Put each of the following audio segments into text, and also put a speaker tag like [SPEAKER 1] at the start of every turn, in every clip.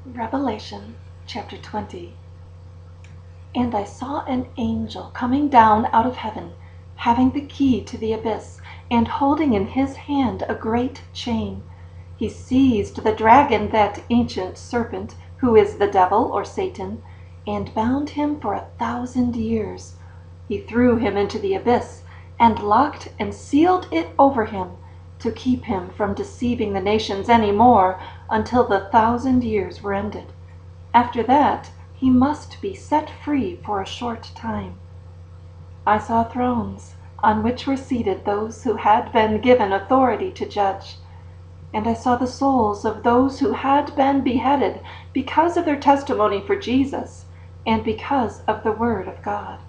[SPEAKER 1] Revelation chapter 20. And I saw an angel coming down out of heaven, having the key to the abyss, and holding in his hand a great chain. He seized the dragon, that ancient serpent, who is the devil or Satan, and bound him for 1,000 years. He threw him into the abyss, and locked and sealed it over him, to keep him from deceiving the nations any more, until the 1,000 years were ended. After that, he must be set free for a short time. I saw thrones, on which were seated those who had been given authority to judge. And I saw the souls of those who had been beheaded because of their testimony for Jesus, and because of the word of God.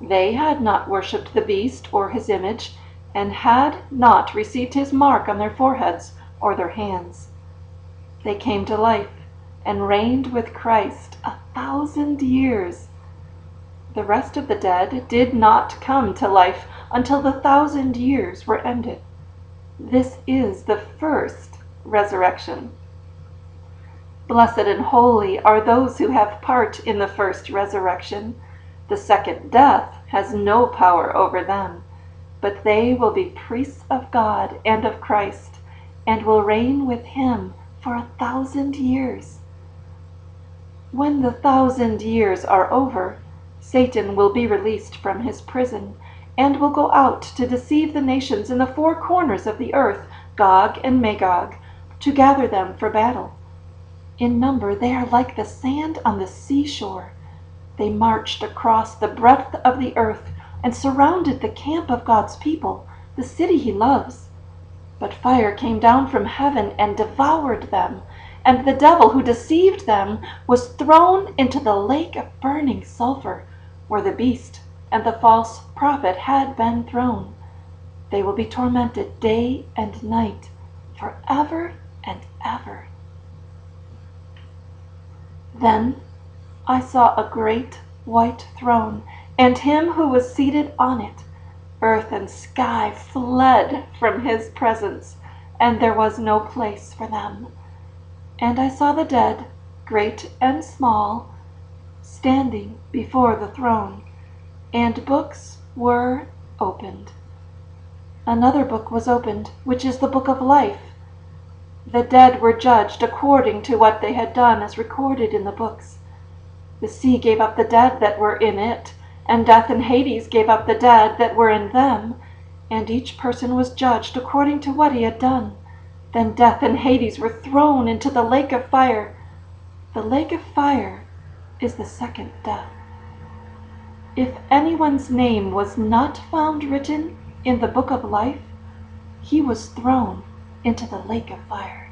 [SPEAKER 1] They had not worshipped the beast or his image, and had not received his mark on their foreheads or their hands. They came to life and reigned with Christ 1,000 years. The rest of the dead did not come to life until the 1,000 years were ended. This is the first resurrection. Blessed and holy are those who have part in the first resurrection. The second death has no power over them, but they will be priests of God and of Christ, and will reign with him for 1,000 years. When the 1,000 years are over, Satan will be released from his prison, and will go out to deceive the nations in the four corners of the earth, Gog and Magog, to gather them for battle. In number they are like the sand on the seashore. They marched across the breadth of the earth, and surrounded the camp of God's people, the city he loves. But fire came down from heaven and devoured them, and the devil who deceived them was thrown into the lake of burning sulfur, where the beast and the false prophet had been thrown. They will be tormented day and night, forever and ever. Then I saw a great white throne, and him who was seated on it. Earth and sky fled from his presence, and there was no place for them. And I saw the dead, great and small, standing before the throne, and books were opened. Another book was opened, which is the book of life. The dead were judged according to what they had done, as recorded in the books. The sea gave up the dead that were in it, and death and Hades gave up the dead that were in them, and each person was judged according to what he had done. Then death and Hades were thrown into the lake of fire. The lake of fire is the second death. If anyone's name was not found written in the book of life, he was thrown into the lake of fire.